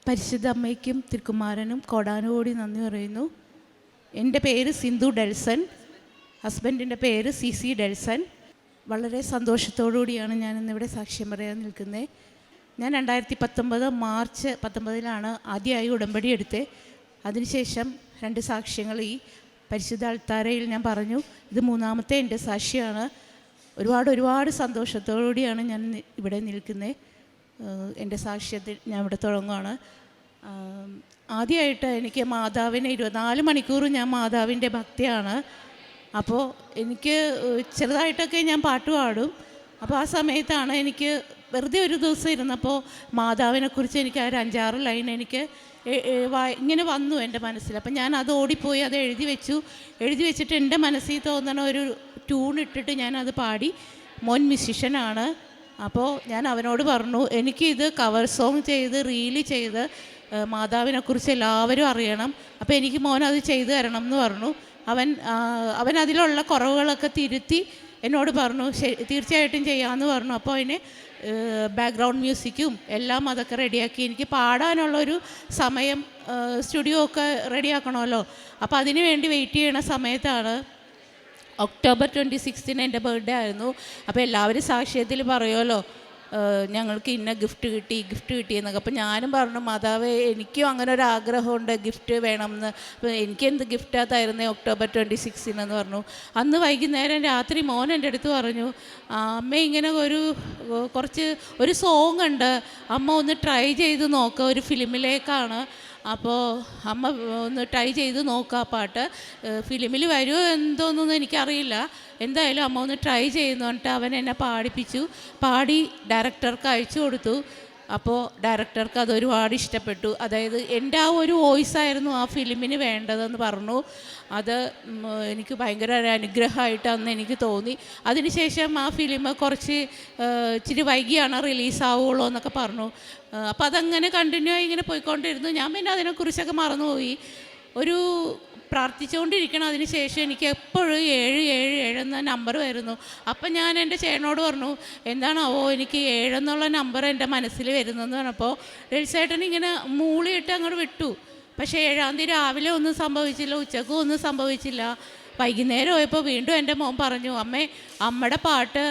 പരിശുദ്ധ അമ്മയ്ക്കും തിരുക്കുമാരനും കോടാനുകോടി നന്ദി പറയുന്നു. എൻ്റെ പേര് സിന്ധു ഡെൽസൺ, ഹസ്ബൻഡിൻ്റെ പേര് CC ഡെൽസൺ. വളരെ സന്തോഷത്തോടുകൂടിയാണ് ഞാൻ ഇന്നിവിടെ സാക്ഷ്യം പറയാൻ നിൽക്കുന്നത്. ഞാൻ 2019 മാർച്ച് 19 ആദ്യമായി ഉടമ്പടി എടുത്തത്. അതിനുശേഷം 2 സാക്ഷ്യങ്ങൾ ഈ പരിശുദ്ധ അൾത്താരയിൽ ഞാൻ പറഞ്ഞു. ഇത് 3ാമത്തെ എൻ്റെ സാക്ഷ്യമാണ്. ഒരുപാട് സന്തോഷത്തോടുകൂടിയാണ് ഞാൻ ഇവിടെ നിൽക്കുന്നത്. എൻ്റെ സാക്ഷ്യത്തിൽ ഞാൻ ഇവിടെ തുടങ്ങുകയാണ്. ആദ്യമായിട്ട് എനിക്ക് മാതാവിനെ 24 മണിക്കൂർ ഞാൻ മാതാവിൻ്റെ ഭക്തിയാണ്. അപ്പോൾ എനിക്ക് ചെറുതായിട്ടൊക്കെ ഞാൻ പാട്ട് പാടും. അപ്പോൾ ആ സമയത്താണ് എനിക്ക് വെറുതെ ഒരു ദിവസം ഇരുന്നപ്പോൾ മാതാവിനെക്കുറിച്ച് എനിക്ക് ആ ഒരു 5-6 ലൈൻ എനിക്ക് ഇങ്ങനെ വന്നു എൻ്റെ മനസ്സിൽ. അപ്പം ഞാൻ അത് ഓടിപ്പോയി അത് എഴുതി വെച്ചിട്ട് എൻ്റെ മനസ്സിൽ തോന്നണ ഒരു ട്യൂൺ ഇട്ടിട്ട് ഞാനത് പാടി. മോൻ മ്യൂസിഷ്യനാണ്. അപ്പോൾ ഞാൻ അവനോട് പറഞ്ഞു, എനിക്കിത് കവർ സോങ് ചെയ്ത് റീല് ചെയ്ത് മാതാവിനെക്കുറിച്ച് എല്ലാവരും അറിയണം. അപ്പോൾ എനിക്ക് മോൻ അത് ചെയ്തു തരണം എന്ന് പറഞ്ഞു. അവൻ അതിലുള്ള കുറവുകളൊക്കെ തിരുത്തി എന്നോട് പറഞ്ഞു തീർച്ചയായിട്ടും ചെയ്യാമെന്ന് പറഞ്ഞു. അപ്പോൾ അതിന് ബാക്ക്ഗ്രൗണ്ട് മ്യൂസിക്കും എല്ലാം അതൊക്കെ റെഡിയാക്കി. എനിക്ക് പാടാനുള്ളൊരു സമയം സ്റ്റുഡിയോ ഒക്കെ റെഡിയാക്കണമല്ലോ. അപ്പോൾ അതിന് വേണ്ടി വെയിറ്റ് ചെയ്യണ സമയത്താണ് ഒക്ടോബർ 26 എൻ്റെ ബർത്ത്ഡേ ആയിരുന്നു. അപ്പോൾ എല്ലാവരും സാക്ഷ്യത്തിൽ പറയുമല്ലോ ഞങ്ങൾക്ക് ഇന്ന ഗിഫ്റ്റ് കിട്ടി എന്നൊക്കെ. അപ്പോൾ ഞാനും പറഞ്ഞു, മാതാവേ എനിക്കും അങ്ങനെ ഒരു ആഗ്രഹമുണ്ട്, ഗിഫ്റ്റ് വേണമെന്ന്. അപ്പോൾ എനിക്കെന്ത് ഗിഫ്റ്റാത്തായിരുന്നേ ഒക്ടോബർ 26 എന്ന് പറഞ്ഞു. അന്ന് വൈകുന്നേരം രാത്രി മോൻ എൻ്റെ അടുത്ത് പറഞ്ഞു, അമ്മ ഇങ്ങനെ ഒരു സോങ് ഉണ്ട്, അമ്മ ഒന്ന് ട്രൈ ചെയ്ത് നോക്കുക, ഒരു ഫിലിമിലേക്കാണ്. അപ്പോൾ അമ്മ ഒന്ന് ട്രൈ ചെയ്ത് നോക്കുക, ആ പാട്ട് ഫിലിമിൽ വരുമോ എന്തോന്നൊന്നും എനിക്കറിയില്ല, എന്തായാലും അമ്മ ഒന്ന് ട്രൈ ചെയ്യുന്നുണ്ട്. അവൻ എന്നെ പാടി ഡയറക്ടർക്ക് അയച്ചു കൊടുത്തു. അപ്പോൾ ഡയറക്ടർക്ക് അതൊരുപാട് ഇഷ്ടപ്പെട്ടു. അതായത് എൻ്റെ ആ ഒരു വോയിസായിരുന്നു ആ ഫിലിമിന് വേണ്ടതെന്ന് പറഞ്ഞു. അത് എനിക്ക് ഭയങ്കര ഒരു അനുഗ്രഹമായിട്ട് അന്ന് എനിക്ക് തോന്നി. അതിനുശേഷം ആ ഫിലിം ഇച്ചിരി വൈകിയാണ് റിലീസാവുള്ളൂ എന്നൊക്കെ പറഞ്ഞു. അപ്പോൾ അതങ്ങനെ കണ്ടിന്യൂ ആയി ഇങ്ങനെ പോയിക്കൊണ്ടിരുന്നു. ഞാൻ പിന്നെ അതിനെക്കുറിച്ചൊക്കെ മറന്നുപോയി. പ്രാർത്ഥിച്ചുകൊണ്ടിരിക്കണം. അതിന് ശേഷം എനിക്ക് എപ്പോഴും 777 എന്ന നമ്പർ വരുന്നു. അപ്പം ഞാൻ എൻ്റെ ചേട്ടനോട് പറഞ്ഞു, എന്താണാവോ എനിക്ക് 7 എന്നുള്ള നമ്പർ എൻ്റെ മനസ്സിൽ വരുന്നതെന്ന് പറഞ്ഞപ്പോൾ ഡെൽസേട്ടൻ ഇങ്ങനെ മൂളിയിട്ട് അങ്ങോട്ട് വിട്ടു. പക്ഷേ 7-ാം തീയതി രാവിലെ ഒന്നും സംഭവിച്ചില്ല, ഉച്ചക്കും ഒന്നും സംഭവിച്ചില്ല. വൈകുന്നേരം ആയപ്പോൾ വീണ്ടും എൻ്റെ മോൻ പറഞ്ഞു, അമ്മയുടെ പാട്ട്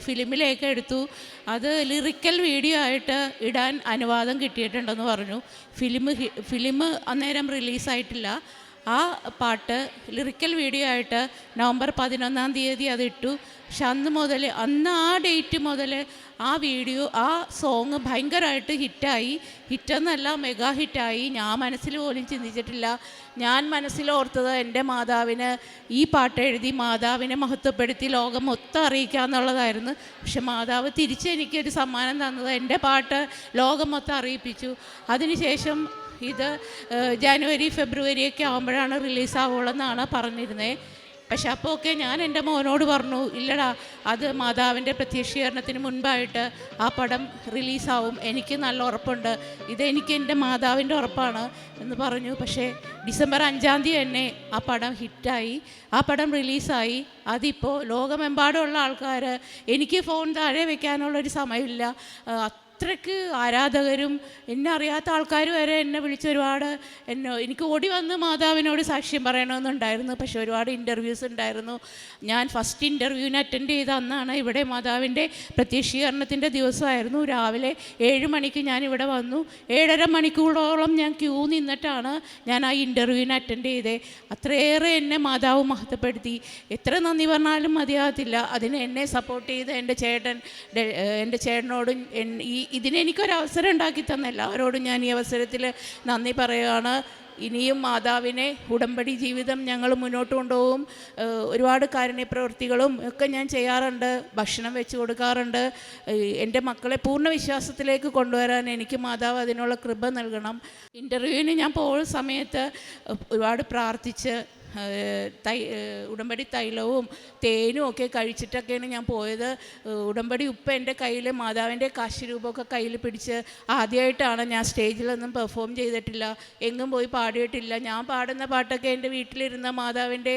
ഫിലിമിലേക്ക് എടുത്തു, അത് ലിറിക്കൽ വീഡിയോ ആയിട്ട് ഇടാൻ അനുവാദം കിട്ടിയിട്ടുണ്ടെന്ന് പറഞ്ഞു. ഫിലിം അന്നേരം റിലീസായിട്ടില്ല. ആ പാട്ട് ലിറിക്കൽ വീഡിയോ ആയിട്ട് നവംബർ 11-ാം തീയതി അത് ഇട്ടു. പക്ഷെ അന്ന് ആ ഡേറ്റ് മുതൽ ആ വീഡിയോ ആ സോങ് ഭയങ്കരമായിട്ട് ഹിറ്റെന്നല്ല മെഗാ ഹിറ്റായി. ഞാൻ മനസ്സിൽ പോലും ചിന്തിച്ചിട്ടില്ല. ഞാൻ മനസ്സിലോർത്തത് എൻ്റെ മാതാവിന് ഈ പാട്ട് എഴുതി മാതാവിനെ മഹത്വപ്പെടുത്തി ലോകം മൊത്തം അറിയിക്കുക എന്നുള്ളതായിരുന്നു. പക്ഷെ മാതാവ് തിരിച്ചെനിക്കൊരു സമ്മാനം തന്നത് എൻ്റെ പാട്ട് ലോകം മൊത്തം അറിയിപ്പിച്ചു. അതിനുശേഷം ഇത് ജനുവരി ഫെബ്രുവരി ഒക്കെ ആകുമ്പോഴാണ് റിലീസാവുള്ളൂ എന്നാണ് പറഞ്ഞിരുന്നത്. പക്ഷെ അപ്പോൾ ഒക്കെ ഞാൻ എൻ്റെ മോനോട് പറഞ്ഞു, ഇല്ലടാ അത് മാതാവിൻ്റെ പ്രത്യക്ഷീകരണത്തിന് മുൻപായിട്ട് ആ പടം റിലീസാവും, എനിക്ക് നല്ല ഉറപ്പുണ്ട്, ഇതെനിക്ക് എൻ്റെ മാതാവിൻ്റെ ഉറപ്പാണ് എന്ന് പറഞ്ഞു. പക്ഷേ ഡിസംബർ 5-ാം തീയതി തന്നെ ആ പടം ഹിറ്റായി, ആ പടം റിലീസായി. അതിപ്പോൾ ലോകമെമ്പാടുമുള്ള ആൾക്കാർ, എനിക്ക് ഫോൺ താഴെ വയ്ക്കാനുള്ളൊരു സമയമില്ല, അത്രയ്ക്ക് ആരാധകരും എന്നെ അറിയാത്ത ആൾക്കാർ വരെ എന്നെ വിളിച്ചൊരുപാട് എനിക്ക് ഓടി വന്ന് മാതാവിനോട് സാക്ഷ്യം പറയണമെന്നുണ്ടായിരുന്നു. പക്ഷേ ഒരുപാട് ഇൻ്റർവ്യൂസ് ഉണ്ടായിരുന്നു. ഞാൻ ഫസ്റ്റ് ഇൻ്റർവ്യൂവിന് അറ്റൻഡ് ചെയ്ത അന്നാണ് ഇവിടെ മാതാവിൻ്റെ പ്രത്യക്ഷീകരണത്തിൻ്റെ ദിവസമായിരുന്നു. രാവിലെ 7 മണിക്ക് ഞാൻ ഇവിടെ വന്നു. 7.5 മണിക്കൂറോളം ഞാൻ ക്യൂ നിന്നിട്ടാണ് ഞാൻ ആ ഇൻ്റർവ്യൂവിന് അറ്റൻഡ് ചെയ്തത്. അത്രയേറെ എന്നെ മാതാവ് മഹത്വപ്പെടുത്തി. എത്ര നന്ദി പറഞ്ഞാലും മതിയാകത്തില്ല. അതിന് എന്നെ സപ്പോർട്ട് ചെയ്ത് എൻ്റെ ചേട്ടനോടും ഇതിനെനിക്കൊരവസരം ഉണ്ടാക്കി തന്ന എല്ലാവരോടും ഞാൻ ഈ അവസരത്തിൽ നന്ദി പറയുകയാണ്. ഇനിയും മാതാവിനെ ഉടമ്പടി ജീവിതം ഞങ്ങൾ മുന്നോട്ട് കൊണ്ടുപോകും. ഒരുപാട് കാരുണ്യ പ്രവൃത്തികളും ഒക്കെ ഞാൻ ചെയ്യാറുണ്ട്, ഭക്ഷണം വെച്ച് കൊടുക്കാറുണ്ട്. എൻ്റെ മക്കളെ പൂർണ്ണ വിശ്വാസത്തിലേക്ക് കൊണ്ടുവരാൻ എനിക്ക് മാതാവ് അതിനുള്ള കൃപ നൽകണം. ഇൻ്റർവ്യൂവിന് ഞാൻ പോകുന്ന സമയത്ത് ഒരുപാട് പ്രാർത്ഥിച്ച് ഉടമ്പടി തൈലവും തേനും ഒക്കെ കഴിച്ചിട്ടൊക്കെയാണ് ഞാൻ പോയത്. ഉടമ്പടി ഉപ്പ് എൻ്റെ കയ്യിൽ, മാതാവിൻ്റെ കാശ് രൂപമൊക്കെ കയ്യിൽ പിടിച്ച് ആദ്യമായിട്ടാണ്. ഞാൻ സ്റ്റേജിലൊന്നും പെർഫോം ചെയ്തിട്ടില്ല, എങ്ങും പോയി പാടിയിട്ടില്ല. ഞാൻ പാടുന്ന പാട്ടൊക്കെ എൻ്റെ വീട്ടിലിരുന്ന മാതാവിൻ്റെ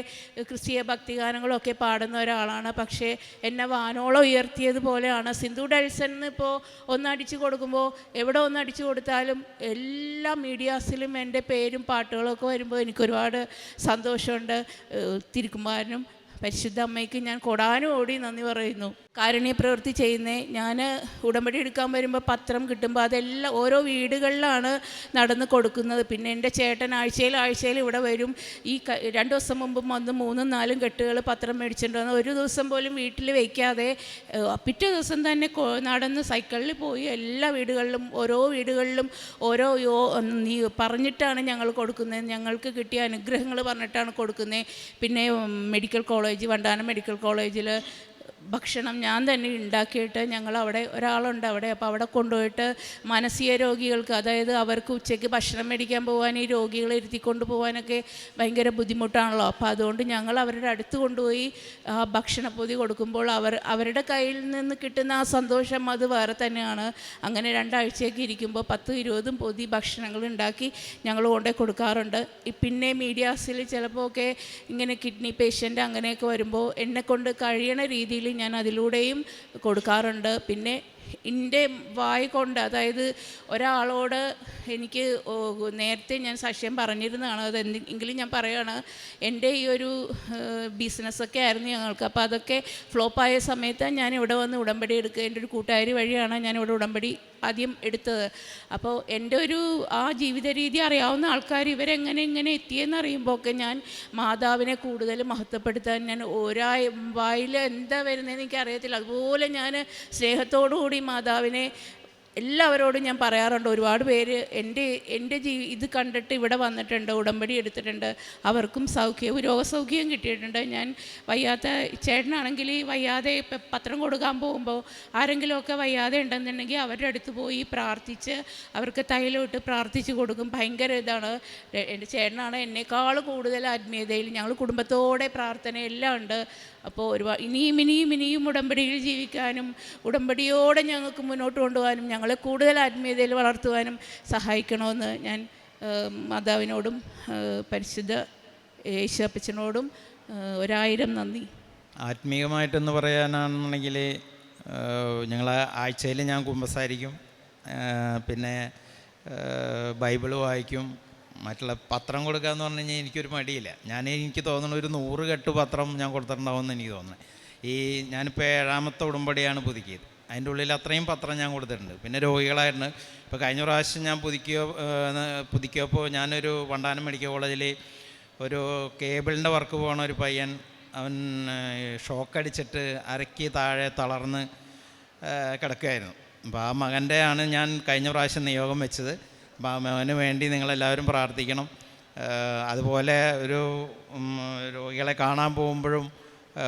ക്രിസ്തീയ ഭക്തിഗാനങ്ങളൊക്കെ പാടുന്ന ഒരാളാണ്. പക്ഷേ എന്നെ വാനോളം ഉയർത്തിയതുപോലെയാണ് സിന്ധു ഡെൽസൺ. ഇപ്പോൾ ഒന്നടിച്ചു കൊടുക്കുമ്പോൾ, എവിടെ ഒന്നടിച്ചു കൊടുത്താലും എല്ലാ മീഡിയാസിലും എൻ്റെ പേരും പാട്ടുകളൊക്കെ വരുമ്പോൾ എനിക്കൊരുപാട് സന്തോഷമുണ്ട്. തിരുക്കുമാരനും പരിശുദ്ധ അമ്മയ്ക്ക് ഞാൻ കൊടാനുകൂടി നന്ദി പറയുന്നു. കാരുണ്യ പ്രവൃത്തി ചെയ്യുന്നേ. ഞാൻ ഉടമ്പടി എടുക്കാൻ വരുമ്പോൾ പത്രം കിട്ടുമ്പോൾ അതെല്ലാം ഓരോ വീടുകളിലാണ് നടന്ന് കൊടുക്കുന്നത്. പിന്നെ എൻ്റെ ചേട്ടൻ ആഴ്ചയിൽ ഇവിടെ വരും. ഈ 2 ദിവസം മുമ്പ് വന്ന് 3-4 കെട്ടുകൾ പത്രം മേടിച്ചിട്ട് വന്ന് ഒരു ദിവസം പോലും വീട്ടിൽ വയ്ക്കാതെ പിറ്റേ ദിവസം തന്നെ നടന്ന് സൈക്കിളിൽ പോയി എല്ലാ വീടുകളിലും ഓരോ വീടുകളിലും ഓരോ പറഞ്ഞിട്ടാണ് ഞങ്ങൾ കൊടുക്കുന്നത്. ഞങ്ങൾക്ക് കിട്ടിയ അനുഗ്രഹങ്ങൾ പറഞ്ഞിട്ടാണ് കൊടുക്കുന്നത്. പിന്നെ മെഡിക്കൽ കോളേജ്, വണ്ടാനം മെഡിക്കൽ കോളേജിൽ ഭക്ഷണം ഞാൻ തന്നെ ഉണ്ടാക്കിയിട്ട്, ഞങ്ങളവിടെ ഒരാളുണ്ട് അവിടെ, അപ്പോൾ അവിടെ കൊണ്ടുപോയിട്ട് മാനസിക രോഗികൾക്ക്, അതായത് അവർക്ക് ഉച്ചയ്ക്ക് ഭക്ഷണം മേടിക്കാൻ പോകാൻ ഈ രോഗികളെ ഇരുത്തിക്കൊണ്ട് പോകാനൊക്കെ ഭയങ്കര ബുദ്ധിമുട്ടാണല്ലോ. അപ്പോൾ അതുകൊണ്ട് ഞങ്ങൾ അവരുടെ അടുത്ത് കൊണ്ടുപോയി ആ ഭക്ഷണപ്പൊതി കൊടുക്കുമ്പോൾ അവരുടെ കയ്യിൽ നിന്ന് കിട്ടുന്ന ആ സന്തോഷം അത് വേറെ തന്നെയാണ്. അങ്ങനെ 2 ആഴ്ചയൊക്കെ ഇരിക്കുമ്പോൾ 10-20 പൊതി ഭക്ഷണങ്ങൾ ഉണ്ടാക്കി ഞങ്ങൾ കൊണ്ടുപോയി കൊടുക്കാറുണ്ട്. പിന്നെ മീഡിയാസിൽ ചിലപ്പോൾ ഒക്കെ ഇങ്ങനെ കിഡ്നി പേഷ്യൻ്റ് അങ്ങനെയൊക്കെ വരുമ്പോൾ എന്നെക്കൊണ്ട് കഴിയണ രീതിയിൽ ഞാൻ അതിലൂടെയും കൊടുക്കാറുണ്ട്. പിന്നെ എൻ്റെ വായ കൊണ്ട്, അതായത് ഒരാളോട് എനിക്ക് നേരത്തെ ഞാൻ സാക്ഷ്യം പറഞ്ഞിരുന്നതാണ്, അത് എങ്കിലും ഞാൻ പറയുകയാണ്. എൻ്റെ ഈ ഒരു ബിസിനസ്സൊക്കെ ആയിരുന്നു ഞങ്ങൾക്ക്. അപ്പോൾ അതൊക്കെ ഫ്ലോപ്പായ സമയത്ത് ഞാൻ ഇവിടെ വന്ന് ഉടമ്പടി എടുക്കുക. എൻ്റെ ഒരു കൂട്ടുകാരി വഴിയാണ് ഞാനിവിടെ ഉടമ്പടി ആദ്യം എടുത്തത്. അപ്പോൾ എൻ്റെ ഒരു ആ ജീവിത രീതി അറിയാവുന്ന ആൾക്കാർ ഇവരെങ്ങനെ എത്തിയെന്ന് അറിയുമ്പോൾ ഒക്കെ ഞാൻ മാതാവിനെ കൂടുതൽ മഹത്വപ്പെടുത്താൻ, ഞാൻ വായിൽ എന്താ വരുന്നതെന്ന് എനിക്കറിയത്തില്ല, അതുപോലെ ഞാൻ സ്നേഹത്തോടു കൂടി മാതാവിനെ എല്ലാവരോടും ഞാൻ പറയാറുണ്ട്. ഒരുപാട് പേര് എൻ്റെ ഇത് കണ്ടിട്ട് ഇവിടെ വന്നിട്ടുണ്ട്, ഉടമ്പടി എടുത്തിട്ടുണ്ട്. അവർക്കും രോഗസൗഖ്യം കിട്ടിയിട്ടുണ്ട്. ഞാൻ വയ്യാത്ത ചേട്ടനാണെങ്കിൽ വയ്യാതെ പത്രം കൊടുക്കാൻ പോകുമ്പോൾ ആരെങ്കിലുമൊക്കെ വയ്യാതെ ഉണ്ടെന്നുണ്ടെങ്കിൽ അവരുടെ അടുത്ത് പോയി പ്രാർത്ഥിച്ച് അവർക്ക് തൈലോട്ട് പ്രാർത്ഥിച്ച് കൊടുക്കും. ഭയങ്കര ഇതാണ്. എൻ്റെ ചേട്ടനാണ് എന്നേക്കാൾ കൂടുതൽ ആത്മീയതയിൽ, ഞങ്ങൾ കുടുംബത്തോടെ പ്രാർത്ഥന എല്ലാം ഉണ്ട്. അപ്പോൾ ഇനിയും ഉടമ്പടിയിൽ ജീവിക്കാനും ഉടമ്പടിയോടെ ഞങ്ങൾക്ക് മുന്നോട്ട് കൊണ്ടുപോകാനും ഞങ്ങളെ കൂടുതൽ ആത്മീയതയിൽ വളർത്തുവാനും സഹായിക്കണമെന്ന് ഞാൻ മാതാവിനോടും പരിശുദ്ധ യേശുപ്പച്ചനോടും 1000 നന്ദി. ആത്മീയമായിട്ടെന്ന് പറയാനാണെന്നുണ്ടെങ്കിൽ ഞങ്ങൾ ആഴ്ചയിൽ ഞാൻ കുമ്പസാരിക്കും, പിന്നെ ബൈബിള് വായിക്കും. മറ്റുള്ള പത്രം കൊടുക്കുക എന്ന് പറഞ്ഞു കഴിഞ്ഞാൽ എനിക്കൊരു മടിയില്ല. എനിക്ക് തോന്നുന്നു ഒരു 100 കെട്ട് പത്രം ഞാൻ കൊടുത്തിട്ടുണ്ടാവുമെന്ന് എനിക്ക് തോന്നുന്നത്. ഞാനിപ്പോൾ 7ാമത്തെ ഉടമ്പടിയാണ് പുതുക്കിയത്. അതിൻ്റെ ഉള്ളിൽ അത്രയും പത്രം ഞാൻ കൊടുത്തിട്ടുണ്ട്. പിന്നെ രോഗികളായിരുന്നു. ഇപ്പോൾ കഴിഞ്ഞ പ്രാവശ്യം ഞാൻ പുതുക്കിയപ്പോൾ ഞാനൊരു വണ്ടാനം മെഡിക്കൽ കോളേജിൽ ഒരു കേബിളിൻ്റെ വർക്ക് പോകണ ഒരു പയ്യൻ, അവൻ ഷോക്കടിച്ചിട്ട് അരയ്ക്ക് താഴെ തളർന്ന് കിടക്കുകയായിരുന്നു. അപ്പോൾ ആ മകൻ്റെ ആണ് ഞാൻ കഴിഞ്ഞ പ്രാവശ്യം നിയോഗം വെച്ചത്. അപ്പോൾ ആ മകന് വേണ്ടി നിങ്ങളെല്ലാവരും പ്രാർത്ഥിക്കണം. അതുപോലെ രോഗികളെ കാണാൻ പോകുമ്പോഴും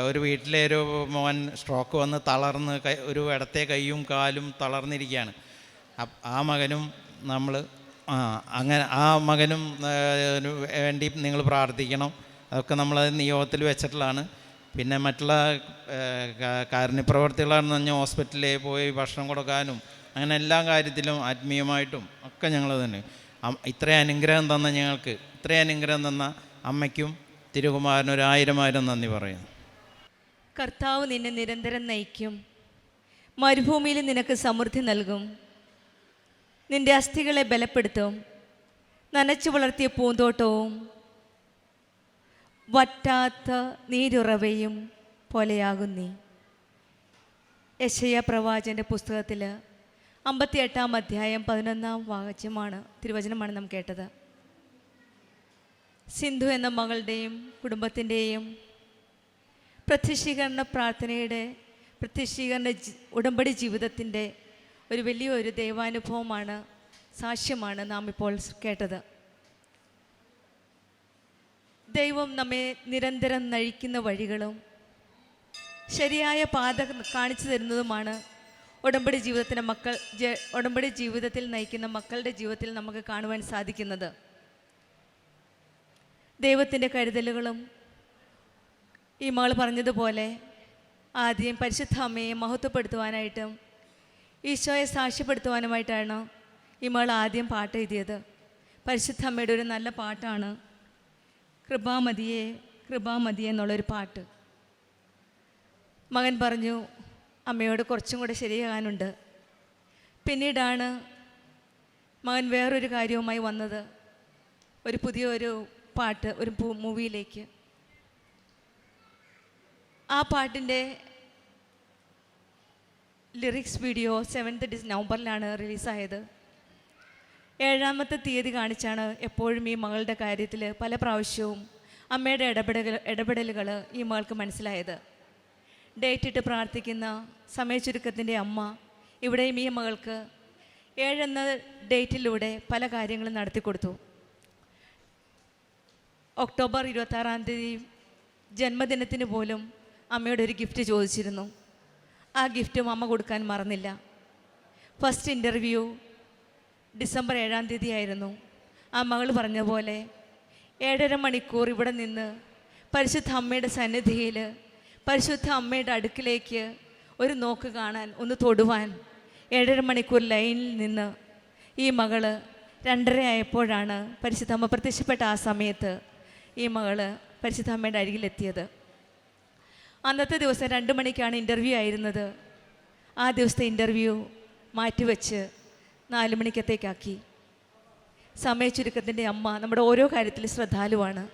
ഒരു വീട്ടിലെ ഒരു മോൻ സ്ട്രോക്ക് വന്ന് തളർന്ന് ഒരു ഇടത്തെ കൈയും കാലും തളർന്നിരിക്കുകയാണ്. ആ മകനും നമ്മൾ അങ്ങനെ ആ മകനും വേണ്ടി നിങ്ങൾ പ്രാർത്ഥിക്കണം. അതൊക്കെ നമ്മൾ നിയോഗത്തിൽ വെച്ചിട്ടുള്ളതാണ്. പിന്നെ മറ്റുള്ള കാരുണ്യപ്രവർത്തികളാണെന്ന് പറഞ്ഞാൽ ഹോസ്പിറ്റലിൽ പോയി ഭക്ഷണം കൊടുക്കാനും അങ്ങനെ എല്ലാ കാര്യത്തിലും ആത്മീയമായിട്ടും ഒക്കെ ഞങ്ങൾ തന്നെ ഇത്രയും അനുഗ്രഹം തന്ന ഞങ്ങൾക്ക്, ഇത്രയും അനുഗ്രഹം തന്ന അമ്മയ്ക്കും തിരുകുമാരനും 1000 നന്ദി പറയുന്നു. കർത്താവ് നിന്നെ നിരന്തരം നയിക്കും. മരുഭൂമിയിൽ നിനക്ക് സമൃദ്ധി നൽകും. നിന്റെ അസ്ഥികളെ ബലപ്പെടുത്തും. നനച്ചു വളർത്തിയ പൂന്തോട്ടവും വറ്റാത്ത നീരുറവയും പോലെയാകും നീ. യെശയ്യാ പ്രവാചകൻ്റെ പുസ്തകത്തിൽ 58-ാം അധ്യായം 11-ാം തിരുവചനമാണ് നാം കേട്ടത്. സിന്ധു എന്ന മകളുടെയും കുടുംബത്തിൻ്റെയും പ്രത്യക്ഷീകരണ ഉടമ്പടി ജീവിതത്തിൻ്റെ ഒരു വലിയൊരു ദൈവാനുഭവമാണ്, സാക്ഷ്യമാണ് നാം ഇപ്പോൾ കേട്ടത്. ദൈവം നമ്മെ നിരന്തരം നയിക്കുന്ന വഴികളും ശരിയായ പാത കാണിച്ചു തരുന്നതുമാണ് ഉടമ്പടി ജീവിതത്തിൽ നയിക്കുന്ന മക്കളുടെ ജീവിതത്തിൽ നമുക്ക് കാണുവാൻ സാധിക്കുന്നത്. ദൈവത്തിൻ്റെ കരുതലുകളും ഈ മകൾ പറഞ്ഞതുപോലെ ആദ്യം പരിശുദ്ധ അമ്മയെ മഹത്വപ്പെടുത്തുവാനായിട്ടും ഈശോയെ സാക്ഷ്യപ്പെടുത്തുവാനുമായിട്ടാണ് ഈ മകൾ ആദ്യം പാട്ട് എഴുതിയത്. പരിശുദ്ധ അമ്മയുടെ ഒരു നല്ല പാട്ടാണ് കൃപാമതിയെ കൃപാമതിയെ എന്നുള്ളൊരു പാട്ട്. മകൻ പറഞ്ഞു അമ്മയോട് കുറച്ചും കൂടെ ശരിയാകാനുണ്ട്. പിന്നീടാണ് മകൻ വേറൊരു കാര്യവുമായി വന്നത്, ഒരു പുതിയൊരു പാട്ട്, ഒരു മൂവിയിലേക്ക്. ആ പാട്ടിൻ്റെ ലിറിക്സ് വീഡിയോ 7th നവംബറിലാണ് റിലീസായത്. 7ാമത്തെ തീയതി കാണിച്ചാണ് എപ്പോഴും ഈ മകളുടെ കാര്യത്തിൽ പല പ്രാവശ്യവും അമ്മയുടെ ഇടപെടലുകൾ ഈ മകൾക്ക് മനസ്സിലായത്. ഡേറ്റ് ഇട്ട് പ്രാർത്ഥിക്കുന്ന സമയചുരുക്കത്തിൻ്റെ അമ്മ ഇവിടെയും ഈ മകൾക്ക് 7 എന്ന ഡേറ്റിലൂടെ പല കാര്യങ്ങളും നടത്തിക്കൊടുത്തു. ഒക്ടോബർ 26-ാം തീയതി ജന്മദിനത്തിന് പോലും അമ്മയോട് ഒരു ഗിഫ്റ്റ് ചോദിച്ചിരുന്നു. ആ ഗിഫ്റ്റും അമ്മ കൊടുക്കാൻ മറന്നില്ല. ഫസ്റ്റ് ഇൻ്റർവ്യൂ ഡിസംബർ 7-ാം തീയതി ആയിരുന്നു. ആ മകൾ പറഞ്ഞ പോലെ 7.5 മണിക്കൂർ ഇവിടെ നിന്ന് പരിശുദ്ധ അമ്മയുടെ സന്നിധിയിൽ, പരിശുദ്ധ അമ്മയുടെ അടുക്കിലേക്ക് ഒരു നോക്ക് കാണാൻ, ഒന്ന് തൊടുവാൻ 7.5 മണിക്കൂർ ലൈനിൽ നിന്ന് ഈ മകൾ 2:30 ആയപ്പോഴാണ് പരിശുദ്ധ അമ്മ പ്രത്യക്ഷപ്പെട്ട ആ സമയത്ത് ഈ മകൾ പരിശുദ്ധ അമ്മയുടെ അരികിലെത്തിയത്. അന്നത്തെ ദിവസം 2 മണിക്കാണ് ഇൻ്റർവ്യൂ ആയിരുന്നത്. ആ ദിവസത്തെ ഇൻ്റർവ്യൂ മാറ്റിവെച്ച് 4 മണിക്കത്തേക്കാക്കി. സമയചുരുക്കത്തിൻ്റെ അമ്മ നമ്മുടെ ഓരോ കാര്യത്തിലും ശ്രദ്ധാലുവാണ്.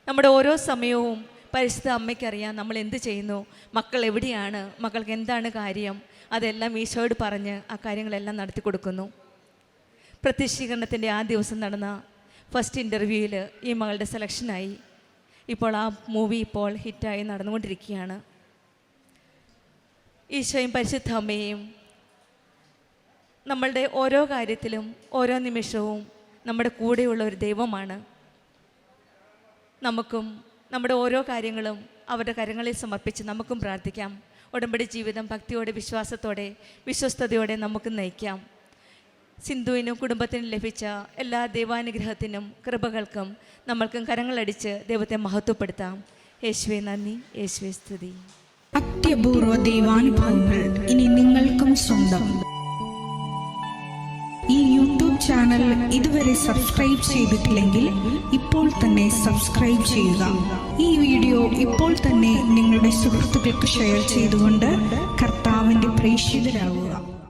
നമ്മുടെ ഓരോ സമയവും പരിശുദ്ധ അമ്മയ്ക്കറിയാം നമ്മൾ എന്ത് ചെയ്യുന്നു, മക്കൾ എവിടെയാണ്, മക്കൾക്ക് എന്താണ് കാര്യം, അതെല്ലാം ഈശോയോട് പറഞ്ഞ് ആ കാര്യങ്ങളെല്ലാം നടത്തി കൊടുക്കുന്നു. പ്രത്യക്ഷീകരണത്തിൻ്റെ ആ ദിവസം നടന്ന ഫസ്റ്റ് ഇൻ്റർവ്യൂവിൽ ഈ മകളുടെ സെലക്ഷനായി. ഇപ്പോൾ ആ മൂവി ഇപ്പോൾ ഹിറ്റായി നടന്നുകൊണ്ടിരിക്കുകയാണ്. ഈശോയും പരിശുദ്ധ അമ്മയും നമ്മളുടെ ഓരോ കാര്യത്തിലും ഓരോ നിമിഷവും നമ്മുടെ കൂടെയുള്ള ഒരു ദൈവമാണ്. നമുക്കും നമ്മുടെ ഓരോ കാര്യങ്ങളും അവരുടെ കരങ്ങളിൽ സമർപ്പിച്ച് നമുക്കും പ്രാർത്ഥിക്കാം. ഉടമ്പടി ജീവിതം ഭക്തിയോടെ, വിശ്വാസത്തോടെ, വിശ്വസ്തയോടെ നമുക്ക് നയിക്കാം. സിന്ധുവിനും കുടുംബത്തിനും ലഭിച്ച എല്ലാ ദൈവാനുഗ്രഹത്തിനും കൃപകൾക്കും നമ്മൾക്കും കരങ്ങളടിച്ച് ദൈവത്തെ മഹത്വപ്പെടുത്താം. യേശുവേ നന്ദി, യേശുവേ സ്തുതി. അത്യപൂർവ ദൈവാനുഭവങ്ങൾ ഇനി നിങ്ങൾക്കും സ്വന്തം. ഈ യൂട്യൂബ് ചാനൽ ഇതുവരെ സബ്സ്ക്രൈബ് ചെയ്തിട്ടില്ലെങ്കിൽ ഇപ്പോൾ തന്നെ സബ്സ്ക്രൈബ് ചെയ്യുക. ഈ വീഡിയോ ഇപ്പോൾ തന്നെ നിങ്ങളുടെ സുഹൃത്തുക്കൾക്ക് ഷെയർ ചെയ്തുകൊണ്ട് കർത്താവിൻ്റെ പ്രേക്ഷിതരാകുക.